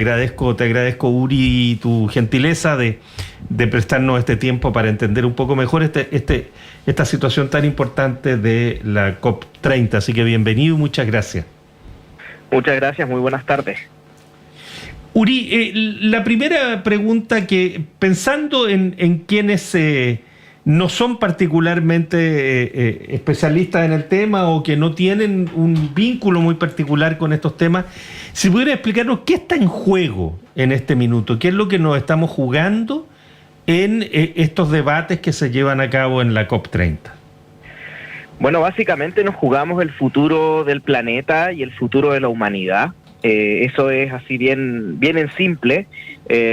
Te agradezco, Uri, tu gentileza de prestarnos este tiempo para entender un poco mejor esta situación tan importante de la COP30. Así que bienvenido y muchas gracias. Muchas gracias, muy buenas tardes. Uri, la primera pregunta que, pensando en quienes no son particularmente especialistas en el tema o que no tienen un vínculo muy particular con estos temas, si pudiera explicarnos qué está en juego en este minuto, qué es lo que nos estamos jugando en estos debates que se llevan a cabo en la COP30. Bueno, básicamente nos jugamos el futuro del planeta y el futuro de la humanidad. Eso es así bien en simple,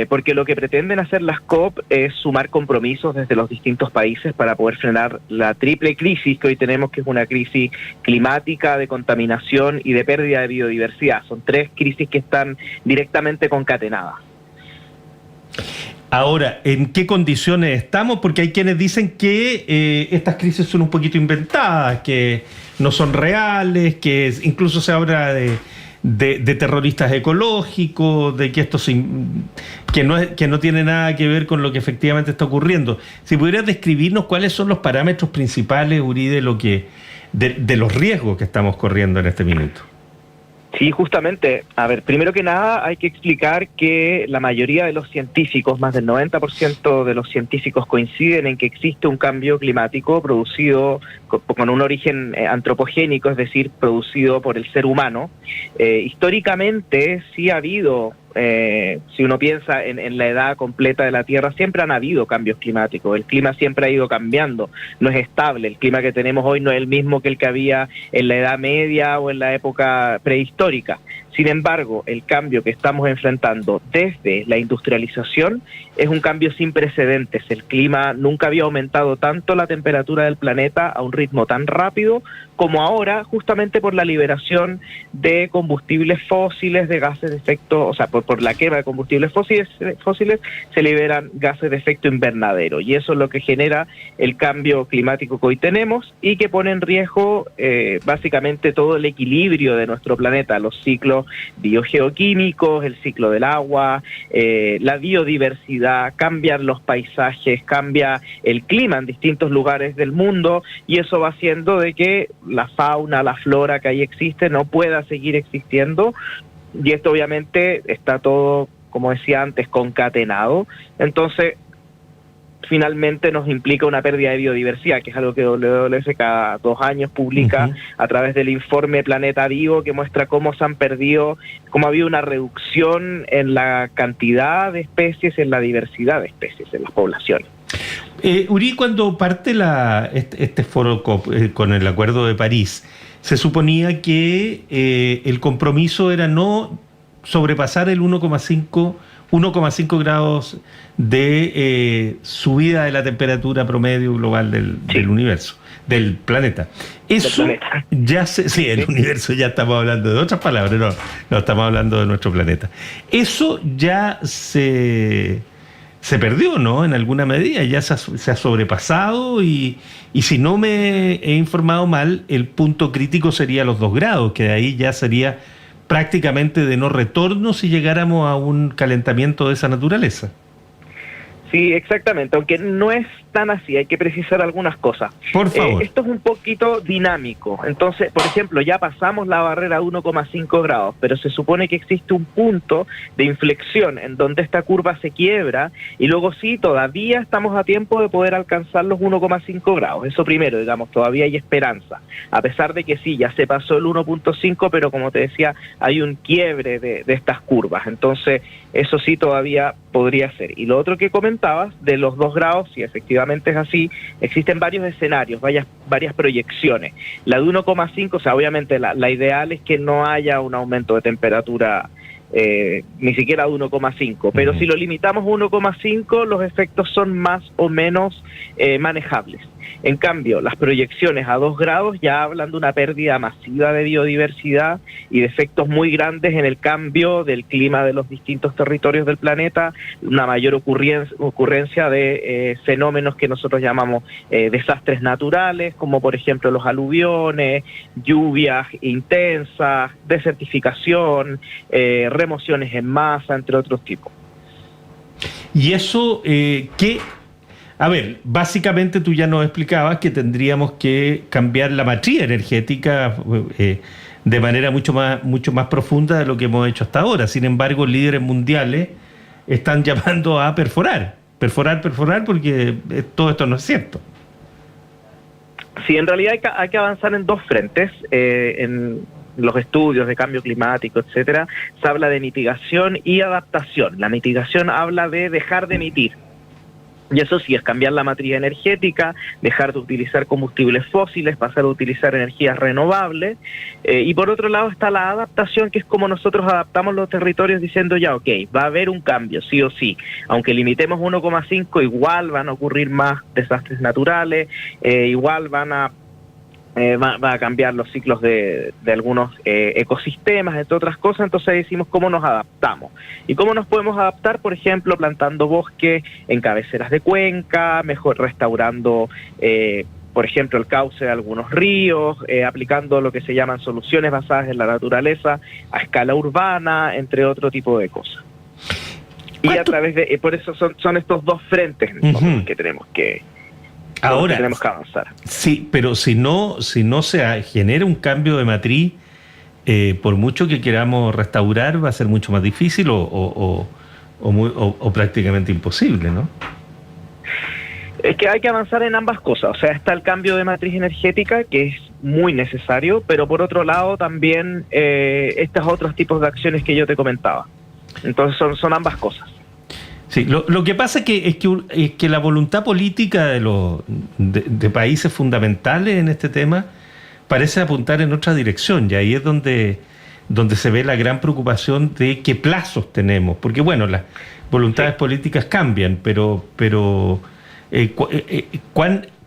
porque lo que pretenden hacer las COP es sumar compromisos desde los distintos países para poder frenar la triple crisis que hoy tenemos, que es una crisis climática, de contaminación y de pérdida de biodiversidad. Son tres crisis que están directamente concatenadas. Ahora, ¿en qué condiciones estamos? Porque hay quienes dicen que estas crisis son un poquito inventadas, que no son reales, que incluso se habla de terroristas ecológicos, de que esto que no tiene nada que ver con lo que efectivamente está ocurriendo. Si pudieras describirnos cuáles son los parámetros principales, Uri, de los riesgos que estamos corriendo en este minuto. Sí, justamente. A ver, primero que nada hay que explicar que la mayoría de los científicos, más del 90% de los científicos coinciden en que existe un cambio climático producido con un origen antropogénico, es decir, producido por el ser humano. Históricamente sí ha habido, si uno piensa en la edad completa de la Tierra, siempre han habido cambios climáticos. El clima siempre ha ido cambiando, no es estable. El clima que tenemos hoy no es el mismo que el que había en la Edad Media o en la época prehistórica. Sin embargo, el cambio que estamos enfrentando desde la industrialización es un cambio sin precedentes. El clima nunca había aumentado tanto la temperatura del planeta a un ritmo tan rápido como ahora, justamente por la liberación de combustibles fósiles, de gases de efecto, o sea, por la quema de combustibles fósiles se liberan gases de efecto invernadero, y eso es lo que genera el cambio climático que hoy tenemos y que pone en riesgo básicamente todo el equilibrio de nuestro planeta, los ciclos biogeoquímicos, el ciclo del agua, la biodiversidad, cambian los paisajes, cambia el clima en distintos lugares del mundo, y eso va haciendo de que la fauna, la flora que ahí existe no pueda seguir existiendo, y esto obviamente está todo, como decía antes, concatenado. Entonces finalmente nos implica una pérdida de biodiversidad, que es algo que WWF cada 2 años publica a través del informe Planeta Vivo, que muestra cómo se han perdido, cómo ha habido una reducción en la cantidad de especies, en la diversidad de especies, en las poblaciones. Uri, cuando parte este foro COP con el Acuerdo de París, se suponía que el compromiso era no sobrepasar el 1,5 grados de subida de la temperatura promedio global del universo, del planeta. Eso ya el universo, ya estamos hablando de otras palabras, no estamos hablando de nuestro planeta. Eso ya se perdió, ¿no? En alguna medida, ya se ha sobrepasado y si no me he informado mal, el punto crítico sería los 2 grados, que de ahí ya sería prácticamente de no retorno si llegáramos a un calentamiento de esa naturaleza. Sí, exactamente, aunque no es tan así, hay que precisar algunas cosas. Por favor. Esto es un poquito dinámico. Entonces, por ejemplo, ya pasamos la barrera 1,5 grados, pero se supone que existe un punto de inflexión en donde esta curva se quiebra, y luego sí, todavía estamos a tiempo de poder alcanzar los 1,5 grados. Eso primero, digamos, todavía hay esperanza, a pesar de que sí, ya se pasó el 1,5, pero como te decía, hay un quiebre de estas curvas. Entonces, eso sí todavía podría ser. Y lo otro que comentabas, de los 2 grados, si efectivamente es así, existen varios escenarios, varias proyecciones. La de 1,5, o sea, obviamente la ideal es que no haya un aumento de temperatura ni siquiera de 1,5, pero si lo limitamos a 1,5, los efectos son más o menos manejables. En cambio, las proyecciones a 2 grados ya hablan de una pérdida masiva de biodiversidad y de efectos muy grandes en el cambio del clima de los distintos territorios del planeta, una mayor ocurrencia de fenómenos que nosotros llamamos desastres naturales, como por ejemplo los aluviones, lluvias intensas, desertificación, remociones en masa, entre otros tipos. Y eso, a ver, básicamente tú ya nos explicabas que tendríamos que cambiar la matriz energética de manera mucho más profunda de lo que hemos hecho hasta ahora. Sin embargo, líderes mundiales están llamando a perforar, porque todo esto no es cierto. Sí, en realidad hay que avanzar en dos frentes. En los estudios de cambio climático, etcétera, se habla de mitigación y adaptación. La mitigación habla de dejar de emitir. Y eso sí, es cambiar la matriz energética, dejar de utilizar combustibles fósiles, pasar a utilizar energías renovables. Y por otro lado está la adaptación, que es como nosotros adaptamos los territorios diciendo ya, ok, va a haber un cambio, sí o sí. Aunque limitemos 1,5, igual van a ocurrir más desastres naturales, igual va a cambiar los ciclos de algunos ecosistemas, entre otras cosas. Entonces decimos cómo nos adaptamos. ¿Y cómo nos podemos adaptar? Por ejemplo, plantando bosque en cabeceras de cuenca, mejor restaurando, por ejemplo, el cauce de algunos ríos, aplicando lo que se llaman soluciones basadas en la naturaleza a escala urbana, entre otro tipo de cosas. Y a través de, por eso son estos dos frentes que tenemos que... Ahora, tenemos que avanzar. Sí, pero si no se genera un cambio de matriz, por mucho que queramos restaurar, va a ser mucho más difícil o prácticamente imposible, ¿no? Es que hay que avanzar en ambas cosas. O sea, está el cambio de matriz energética, que es muy necesario, pero por otro lado también estos otros tipos de acciones que yo te comentaba. Entonces son ambas cosas. Sí, lo que pasa es que la voluntad política de países fundamentales en este tema parece apuntar en otra dirección, y ahí es donde se ve la gran preocupación de qué plazos tenemos, porque bueno, las voluntades políticas cambian, pero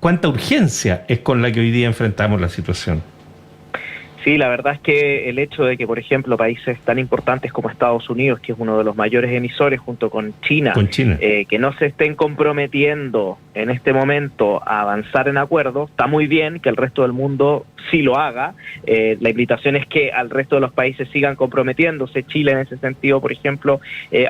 ¿cuánta urgencia es con la que hoy día enfrentamos la situación? Sí, la verdad es que el hecho de que, por ejemplo, países tan importantes como Estados Unidos, que es uno de los mayores emisores junto con China, que no se estén comprometiendo en este momento a avanzar en acuerdos, está muy bien que el resto del mundo sí lo haga. La invitación es que al resto de los países sigan comprometiéndose. Chile en ese sentido, por ejemplo,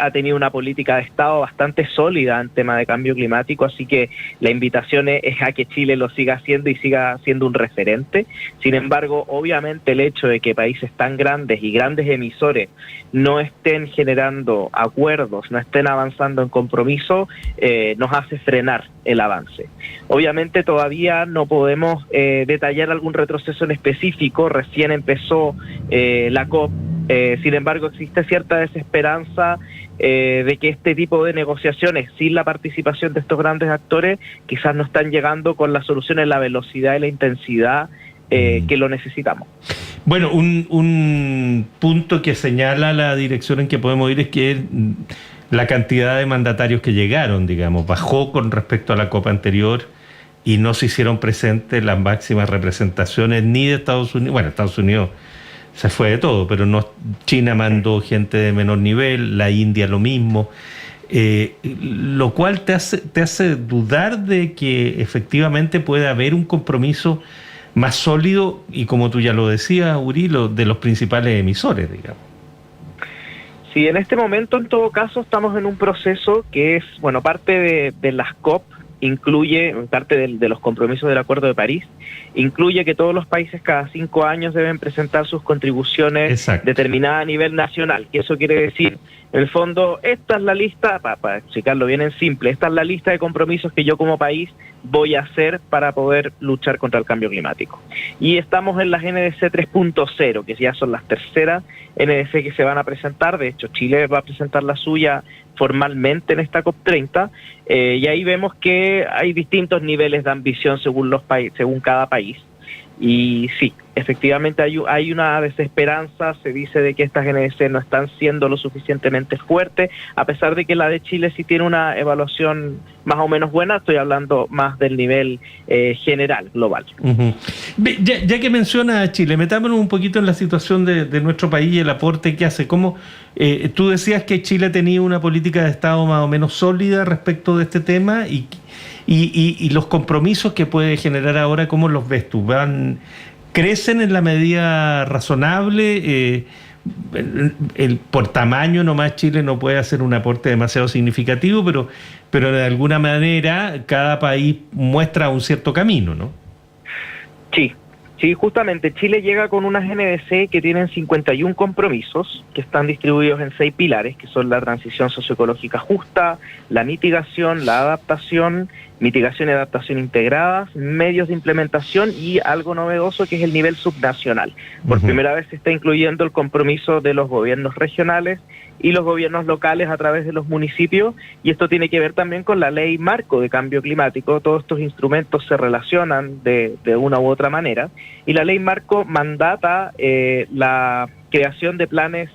ha tenido una política de Estado bastante sólida en tema de cambio climático, así que la invitación es a que Chile lo siga haciendo y siga siendo un referente. Sin embargo, obviamente el hecho de que países tan grandes y grandes emisores no estén generando acuerdos, no estén avanzando en compromiso, nos hace frenar el avance. Obviamente todavía no podemos detallar algún retroceso en específico, recién empezó la COP, sin embargo existe cierta desesperanza de que este tipo de negociaciones sin la participación de estos grandes actores quizás no están llegando con las soluciones, la velocidad y la intensidad que lo necesitamos. Bueno, un punto que señala la dirección en que podemos ir es que la cantidad de mandatarios que llegaron, digamos, bajó con respecto a la COP anterior y no se hicieron presentes las máximas representaciones ni de Estados Unidos. Bueno, Estados Unidos se fue de todo, pero no, China mandó gente de menor nivel, la India lo mismo, lo cual te hace dudar de que efectivamente puede haber un compromiso más sólido y, como tú ya lo decías, Uri, de los principales emisores, digamos. Sí, en este momento, en todo caso, estamos en un proceso que es, bueno, parte de las COP, incluye, parte de los compromisos del Acuerdo de París, incluye que todos los países cada 5 años deben presentar sus contribuciones determinadas a nivel nacional, que eso quiere decir, en el fondo, esta es la lista, para explicarlo bien en simple, esta es la lista de compromisos que yo como país voy a hacer para poder luchar contra el cambio climático. Y estamos en las NDC 3.0, que ya son las terceras NDC que se van a presentar. De hecho, Chile va a presentar la suya formalmente en esta COP30, y ahí vemos que hay distintos niveles de ambición según según cada país. Y sí, efectivamente hay una desesperanza, se dice de que estas NDC no están siendo lo suficientemente fuertes, a pesar de que la de Chile sí tiene una evaluación más o menos buena. Estoy hablando más del nivel general, global. Uh-huh. Ya que menciona a Chile, metámonos un poquito en la situación de nuestro país y el aporte que hace. ¿Cómo, tú decías que Chile tenía una política de Estado más o menos sólida respecto de este tema y los compromisos que puede generar ahora, ¿cómo los ves tú? ¿Crecen en la medida razonable? por tamaño nomás Chile no puede hacer un aporte demasiado significativo, pero de alguna manera cada país muestra un cierto camino, ¿no? Sí. Sí, justamente Chile llega con unas NDC que tienen 51 compromisos que están distribuidos en 6 pilares, que son la transición socioecológica justa, la mitigación, la adaptación, mitigación y adaptación integradas, medios de implementación y algo novedoso que es el nivel subnacional. Por primera vez se está incluyendo el compromiso de los gobiernos regionales y los gobiernos locales a través de los municipios, y esto tiene que ver también con la ley marco de cambio climático. Todos estos instrumentos se relacionan de una u otra manera, y la ley marco mandata la creación de planes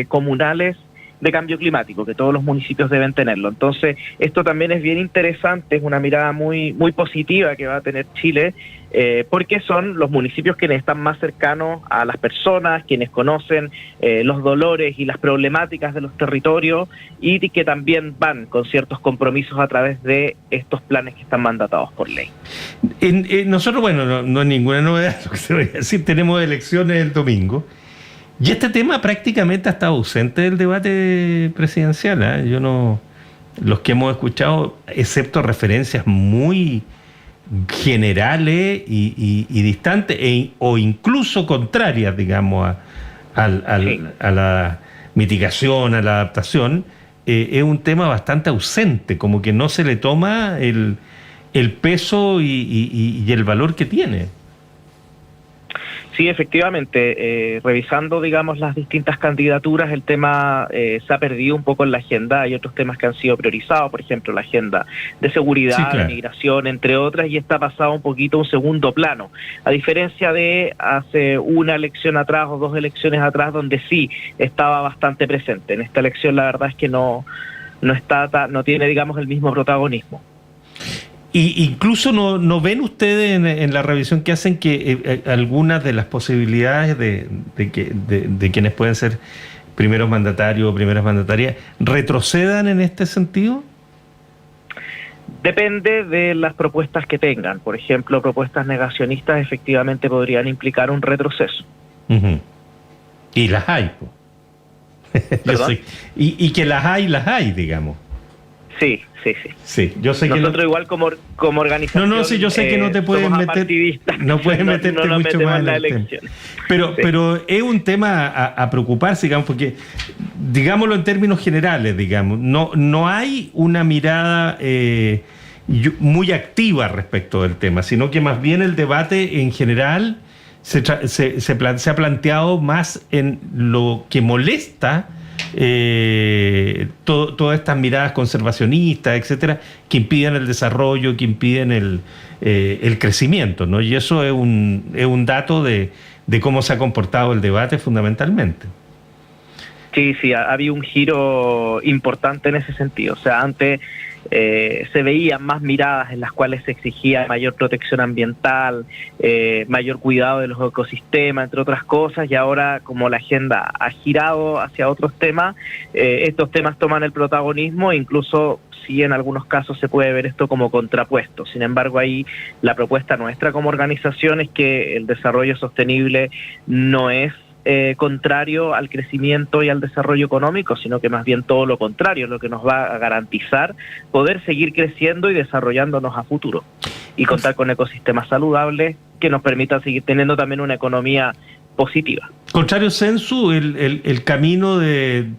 comunales de cambio climático, que todos los municipios deben tenerlo. Entonces, esto también es bien interesante, es una mirada muy, muy positiva que va a tener Chile, porque son los municipios quienes están más cercanos a las personas, quienes conocen los dolores y las problemáticas de los territorios, y que también van con ciertos compromisos a través de estos planes que están mandatados por ley. Nosotros, bueno, no es ninguna novedad lo que se voy a decir, tenemos elecciones el domingo. Y este tema prácticamente ha estado ausente del debate presidencial, ¿eh? Yo no, los que hemos escuchado, excepto referencias muy generales y distantes, o incluso contrarias, digamos, a la mitigación, a la adaptación, es un tema bastante ausente, como que no se le toma el peso y el valor que tiene. Sí, efectivamente, revisando, digamos, las distintas candidaturas, el tema se ha perdido un poco en la agenda. Hay otros temas que han sido priorizados, por ejemplo, la agenda de seguridad, sí, claro, de migración, entre otras, y está pasado un poquito a un segundo plano. A diferencia de hace una elección atrás o 2 elecciones atrás, donde sí estaba bastante presente. En esta elección la verdad es que no tiene, digamos, el mismo protagonismo. Y incluso no ven ustedes en la revisión que hacen que algunas de las posibilidades de quienes pueden ser primeros mandatarios o primeras mandatarias retrocedan en este sentido? Depende de las propuestas que tengan. Por ejemplo, propuestas negacionistas efectivamente podrían implicar un retroceso. Uh-huh. Y las hay, pues. Y que las hay, digamos. Sí. Yo sé nosotros que igual como organización. Sí, yo sé que no te puedes meter. No puedes meterte mucho más en la elección. Pero es un tema a preocuparse, digamos, porque, digámoslo en términos generales, digamos, no hay una mirada muy activa respecto del tema, sino que más bien el debate en general se ha planteado más en lo que molesta. Todas estas miradas conservacionistas, etcétera, que impiden el desarrollo, que impiden el crecimiento, ¿no? Y eso es un dato de cómo se ha comportado el debate fundamentalmente. Sí, ha habido un giro importante en ese sentido. O sea, antes se veían más miradas en las cuales se exigía mayor protección ambiental, mayor cuidado de los ecosistemas, entre otras cosas, y ahora como la agenda ha girado hacia otros temas, estos temas toman el protagonismo, incluso si en algunos casos se puede ver esto como contrapuesto. Sin embargo, ahí la propuesta nuestra como organización es que el desarrollo sostenible no es contrario al crecimiento y al desarrollo económico, sino que más bien todo lo contrario, lo que nos va a garantizar poder seguir creciendo y desarrollándonos a futuro y contar con ecosistemas saludables que nos permitan seguir teniendo también una economía positiva. Contrario sensu, el camino del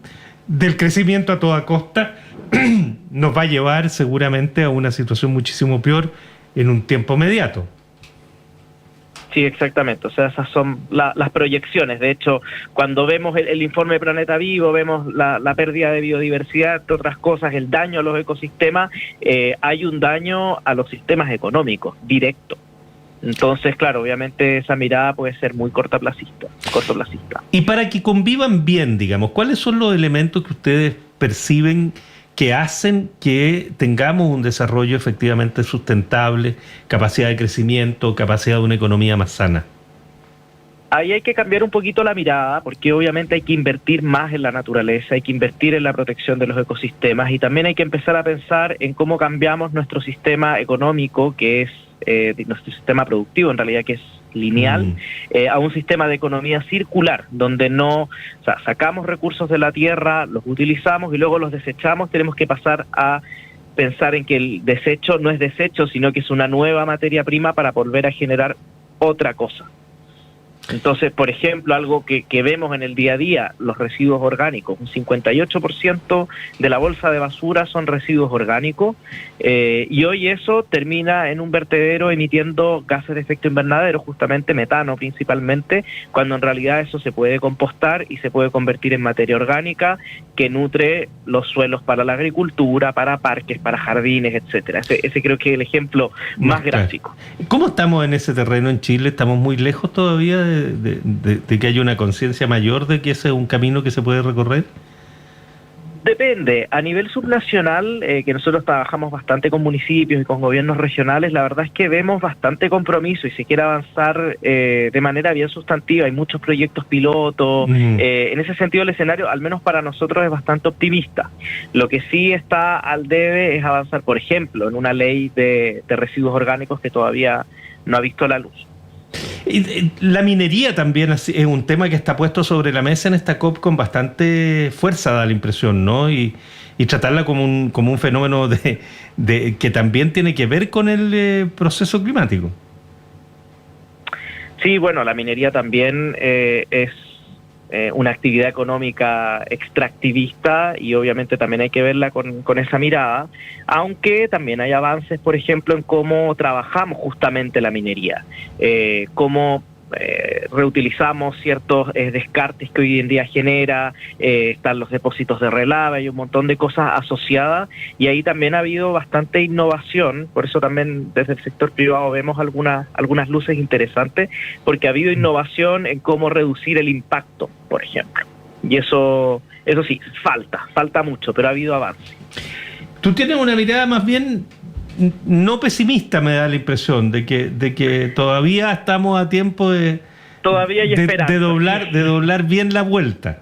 crecimiento a toda costa nos va a llevar seguramente a una situación muchísimo peor en un tiempo inmediato. Sí, exactamente. O sea, esas son las proyecciones. De hecho, cuando vemos el informe Planeta Vivo, vemos la pérdida de biodiversidad, entre otras cosas, el daño a los ecosistemas, hay un daño a los sistemas económicos directo. Entonces, claro, obviamente esa mirada puede ser muy cortoplacista. Y para que convivan bien, digamos, ¿cuáles son los elementos que ustedes perciben que hacen que tengamos un desarrollo efectivamente sustentable, capacidad de crecimiento, capacidad de una economía más sana? Ahí hay que cambiar un poquito la mirada, porque obviamente hay que invertir más en la naturaleza, hay que invertir en la protección de los ecosistemas, y también hay que empezar a pensar en cómo cambiamos nuestro sistema económico, que es nuestro sistema productivo, en realidad, que es lineal, a un sistema de economía circular, donde sacamos recursos de la tierra, los utilizamos y luego los desechamos. Tenemos que pasar a pensar en que el desecho no es desecho, sino que es una nueva materia prima para volver a generar otra cosa. Entonces, por ejemplo, algo que vemos en el día a día, los residuos orgánicos, un 58% de la bolsa de basura son residuos orgánicos, y hoy eso termina en un vertedero emitiendo gases de efecto invernadero, justamente metano principalmente, cuando en realidad eso se puede compostar y se puede convertir en materia orgánica que nutre los suelos para la agricultura, para parques, para jardines, etcétera. Ese creo que es el ejemplo más gráfico. ¿Cómo estamos en ese terreno en Chile? ¿Estamos muy lejos todavía de que haya una conciencia mayor de que ese es un camino que se puede recorrer? Depende. A nivel subnacional, que nosotros trabajamos bastante con municipios y con gobiernos regionales, la verdad es que vemos bastante compromiso y se quiere avanzar de manera bien sustantiva. Hay muchos proyectos pilotos. En ese sentido, el escenario, al menos para nosotros, es bastante optimista. Lo que sí está al debe es avanzar, por ejemplo, en una ley de residuos orgánicos que todavía no ha visto la luz. Y la minería también es un tema que está puesto sobre la mesa en esta COP con bastante fuerza, da la impresión, ¿no? Y tratarla como un fenómeno de que también tiene que ver con el proceso climático. Sí, bueno, la minería también es una actividad económica extractivista y obviamente también hay que verla con esa mirada, aunque también hay avances, por ejemplo, en cómo trabajamos justamente la minería, cómo reutilizamos ciertos descartes que hoy en día genera, están los depósitos de relave, hay un montón de cosas asociadas y ahí también ha habido bastante innovación, por eso también desde el sector privado vemos algunas luces interesantes, porque ha habido innovación en cómo reducir el impacto, por ejemplo, y eso sí, falta mucho, pero ha habido avance. Tú tienes una mirada más bien no pesimista, me da la impresión de que todavía estamos a tiempo de doblar bien la vuelta.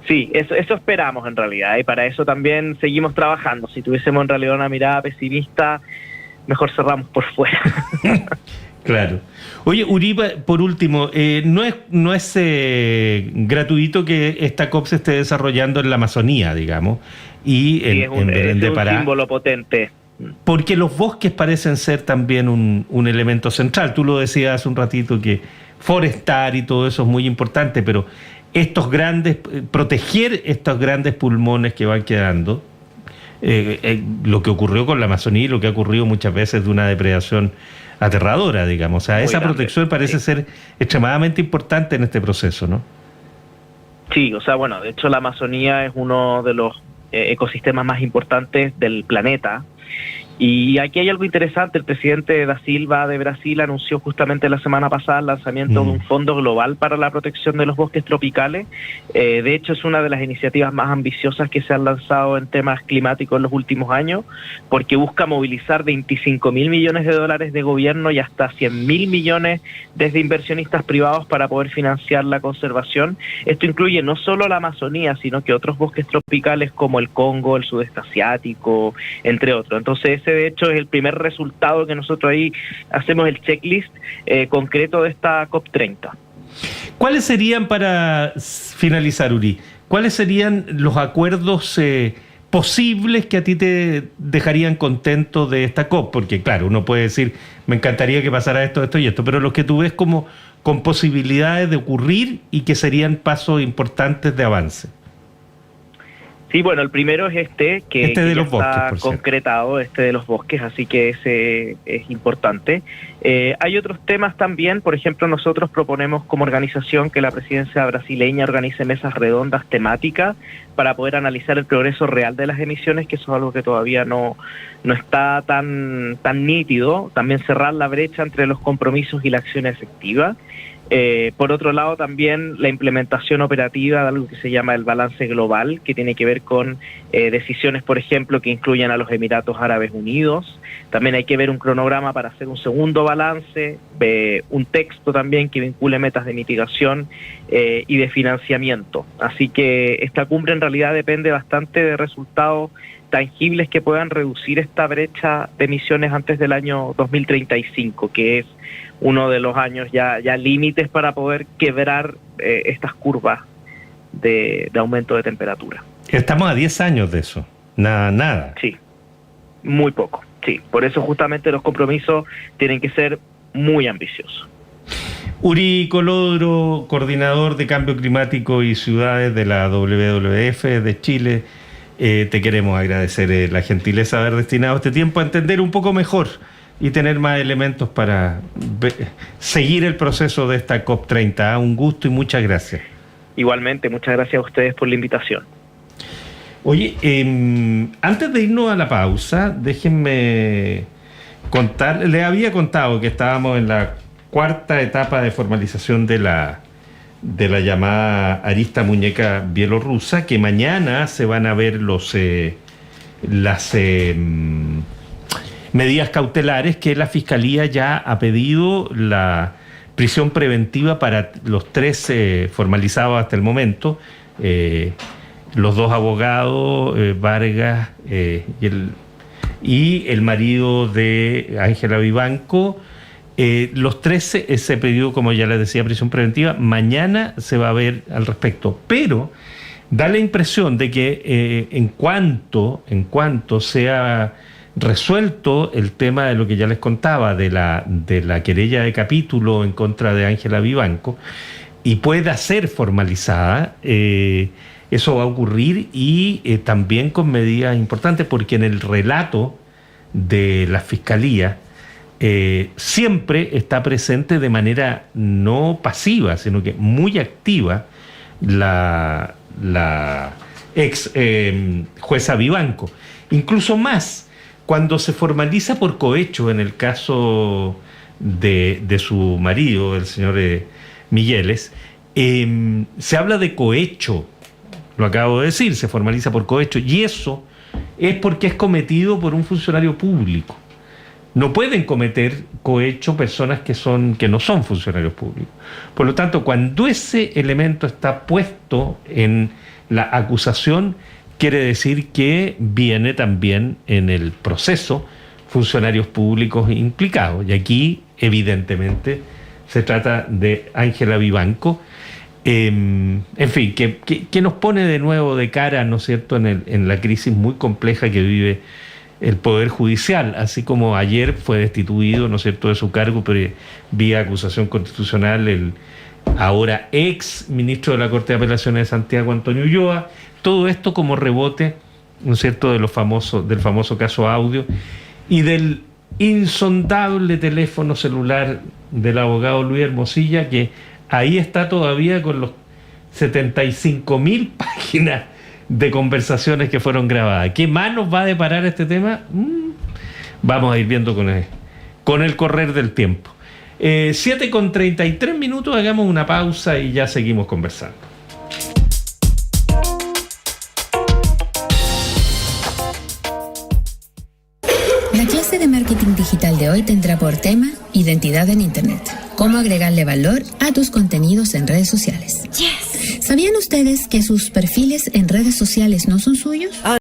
Sí, eso esperamos en realidad, y para eso también seguimos trabajando. Si tuviésemos en realidad una mirada pesimista, mejor cerramos por fuera. Claro. Oye, Uribe, por último, no es gratuito que esta COP se esté desarrollando en la Amazonía, digamos, y sí, en Belén de Pará. Es un símbolo potente. Porque los bosques parecen ser también un elemento central. Tú lo decías hace un ratito que forestar y todo eso es muy importante, pero proteger estos grandes pulmones que van quedando, lo que ocurrió con la Amazonía y lo que ha ocurrido muchas veces de una depredación aterradora, digamos. O sea, esa protección parece ser extremadamente importante en este proceso, ¿no? Sí, o sea, bueno, de hecho la Amazonía es uno de los ecosistemas más importantes del planeta. Y aquí hay algo interesante. El presidente Da Silva de Brasil anunció justamente la semana pasada el lanzamiento de un fondo global para la protección de los bosques tropicales. De hecho, es una de las iniciativas más ambiciosas que se han lanzado en temas climáticos en los últimos años, porque busca movilizar 25.000 millones de dólares de gobierno y hasta 100.000 millones desde inversionistas privados para poder financiar la conservación. Esto incluye no solo la Amazonía, sino que otros bosques tropicales como el Congo, el sudeste asiático, entre otros. Entonces, de hecho es el primer resultado que nosotros ahí hacemos el checklist concreto de esta COP30. ¿Cuáles serían, para finalizar, Uri, cuáles serían los acuerdos posibles que a ti te dejarían contento de esta COP? Porque claro, uno puede decir, me encantaría que pasara esto, esto y esto, pero los que tú ves como con posibilidades de ocurrir y que serían pasos importantes de avance. Sí, bueno, el primero es que de los bosques, está concretado, de los bosques, así que ese es importante. Hay otros temas también, por ejemplo, nosotros proponemos como organización que la presidencia brasileña organice mesas redondas temáticas para poder analizar el progreso real de las emisiones, que eso es algo que todavía no está tan nítido. También cerrar la brecha entre los compromisos y la acción efectiva. Por otro lado, también la implementación operativa de algo que se llama el balance global, que tiene que ver con decisiones, por ejemplo, que incluyan a los Emiratos Árabes Unidos. También hay que ver un cronograma para hacer un segundo balance, un texto también que vincule metas de mitigación y de financiamiento. Así que esta cumbre en realidad depende bastante de resultados tangibles que puedan reducir esta brecha de emisiones antes del año 2035, que es uno de los años ya límites para poder quebrar estas curvas de aumento de temperatura. Estamos a 10 años de eso. Nada. Sí, muy poco. Sí, por eso justamente los compromisos tienen que ser muy ambiciosos. Uri Colodro, coordinador de Cambio Climático y Ciudades de la WWF de Chile, te queremos agradecer la gentileza de haber destinado este tiempo a entender un poco mejor y tener más elementos para seguir el proceso de esta COP30. Un gusto y muchas gracias. Igualmente, muchas gracias a ustedes por la invitación. Oye, antes de irnos a la pausa, déjenme contar, les había contado que estábamos en la cuarta etapa de formalización de la llamada arista muñeca bielorrusa, que mañana se van a ver las medidas cautelares que la Fiscalía ya ha pedido, la prisión preventiva para los 3 formalizados hasta el momento, los 2 abogados, Vargas y el marido de Ángela Vivanco. Los 13 se pidió, como ya les decía, prisión preventiva. Mañana se va a ver al respecto, pero da la impresión de que en cuanto sea resuelto el tema de lo que ya les contaba de la querella de capítulo en contra de Ángela Vivanco y pueda ser formalizada, eso va a ocurrir y también con medidas importantes, porque en el relato de la Fiscalía siempre está presente de manera no pasiva, sino que muy activa la ex jueza Vivanco. Incluso más, cuando se formaliza por cohecho en el caso de su marido, el señor Migueles, se habla de cohecho, lo acabo de decir, se formaliza por cohecho, y eso es porque es cometido por un funcionario público. No pueden cometer cohecho personas que no son funcionarios públicos. Por lo tanto, cuando ese elemento está puesto en la acusación, quiere decir que viene también en el proceso funcionarios públicos implicados. Y aquí, evidentemente, se trata de Ángela Vivanco. En fin, que nos pone de nuevo de cara, ¿no es cierto?, en la crisis muy compleja que vive el Poder Judicial, así como ayer fue destituido, ¿no es cierto?, de su cargo, pero vía acusación constitucional, el ahora ex ministro de la Corte de Apelaciones de Santiago, Antonio Ulloa. Todo esto como rebote, ¿no es cierto?, del famoso caso Audio y del insondable teléfono celular del abogado Luis Hermosilla, que ahí está todavía con los 75.000 páginas de conversaciones que fueron grabadas. ¿Qué más nos va a deparar este tema? Vamos a ir viendo con el correr del tiempo. 7:33, hagamos una pausa y ya seguimos conversando. La clase de marketing digital de hoy tendrá por tema identidad en Internet. Cómo agregarle valor a tus contenidos en redes sociales. Yes. ¿Sabían ustedes que sus perfiles en redes sociales no son suyos?